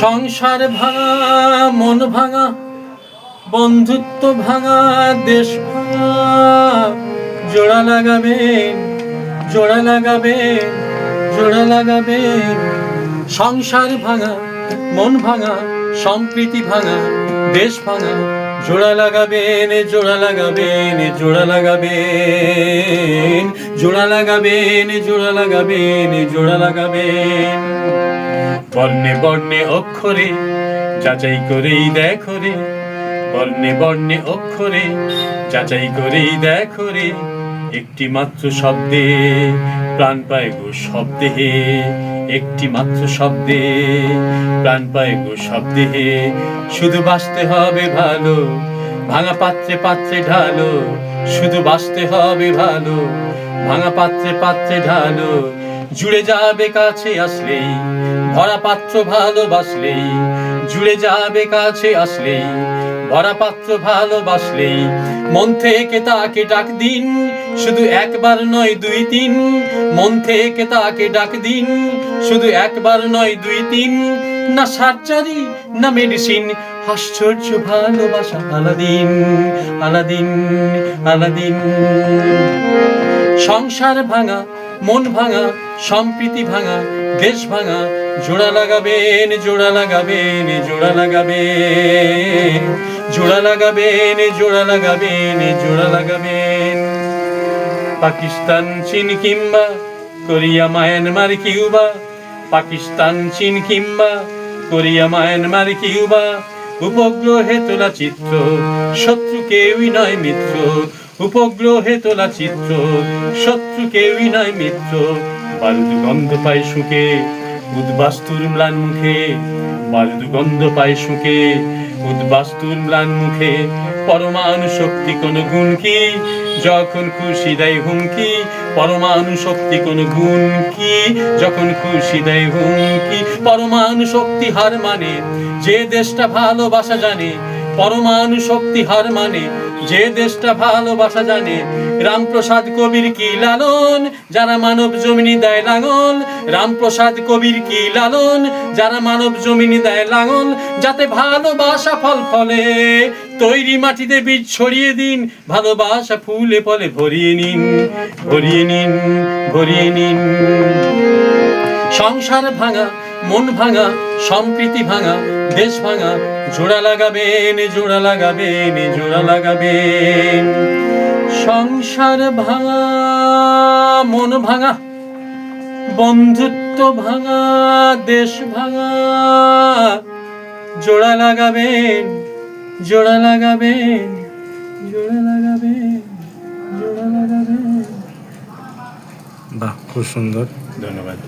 সংসার ভাঙা, মন ভাঙা, বন্ধুত্ব ভাঙা, দেশ ভাঙা, জোড়া লাগাবেন, জোড়া লাগাবেন, জোড়া লাগাবেন। সংসার ভাঙা, মন ভাঙা, সম্প্রীতি ভাঙা, দেশ ভাঙা, জোড়া লাগাবেন, জোড়া লাগাবেন, জোড়া লাগাবেন, জোড়া লাগাবেন, জোড়া লাগাবেন, জোড়া লাগাবেন। বর্ণে বর্ণে অক্ষরে যাচাই করেই দেখো রে, বর্ণে বর্ণে অক্ষরে যাচাই করেই দেখো রে, একটি মাত্র শব্দে প্রাণ পায় গো শব্দে হে, একটি মাত্র শব্দে প্রাণ পায় গো শব্দে হে। শুধু বাঁচতে হবে ভালো, ভাঙা পাত্রে পাত্রে ঢালো, শুধু বাঁচতে হবে ভালো, ভাঙা পাত্রে পাত্রে ঢালো। জুড়ে যাবে কাছে আসলেই, ভরা পাত্র ভালোবাসলেই, জুড়ে যাবে কাছে আসলেই, ভরা পাত্র ভালোবাসলেই। মন থেকে তাকে ডাক দিন, শুধু একবার নয় দুই তিন, মন থেকে তাকে ডাক দিন, শুধু একবার নয় দুই তিন। না সার্জারি না মেডিসিন, আশ্চর্য ভালোবাসা আলাদিন, আলাদিন, আলাদিন। সংসার ভাঙা, মন ভাঙা, সম্প্রীতি ভাঙা, দেশ ভাঙা, জোড়া লাগাবেন, জোড়া লাগাবেন, জোড়া লাগাবেন, জোড়া লাগাবেন, জোড়া লাগাবেন, জোড়া লাগাবেন। পাকিস্তান, চীন কিংবা কোরিয়া, মায়ানমার, কিউবা, পাকিস্তান, চীন কিংবা কোরিয়া, মায়ানমার, কিউবা, উপগ্রহে তোলা চিত্র, শত্রু কেউই নয় মিত্র, উপগ্রহে তোলা চিত্র, শত্রু কেউই নয় মিত্র। বারুদ গন্ধ পায় শুকে, উদ্বাস্তুর ম্লান মুখে, বারুদ গন্ধ পায় শুকে, উদ্বাস্তুর ম্লান মুখে। পরমাণু শক্তি কোন গুণ কি, যখন খুশি দেয় হুমকি, পরমাণু শক্তি কোন গুণ কি, যখন খুশি দেয় হুমকি। পরমাণু শক্তি হার মানে যে দেশটা ভালোবাসা জানে, পরমাণু শক্তি হার মানে যে দেশটা ভালোবাসা জানে। রামপ্রসাদ কবির কি লালন, যারা মানব জমিনি দেয় লাঙল, রামপ্রসাদ কবির কি লালন, যারা মানব জমিনি দেয় লাঙল। যাতে ভালোবাসা ফল ফলে, তৈরি মাটিতে বীজ ছড়িয়ে দিন, ভালোবাসা ফুলে ফলে ভরিয়ে নিন, ভরিয়ে নিন, ভরিয়ে নিন। সংসার ভাঙা, মন ভাঙা, সম্প্রীতি ভাঙা, দেশ ভাঙা, জোড়া লাগাবেন, জোড়া লাগাবেন, জোড়া লাগাবেন। সংসার ভাঙা, মন ভাঙা, বন্ধুত্ব ভাঙা, দেশ ভাঙা, জোড়া লাগাবেন, জোড়া লাগাবেন, জোড়া লাগাবেন, জোড়া লাগাবেন। বাহ, খুব সুন্দর। ধন্যবাদ।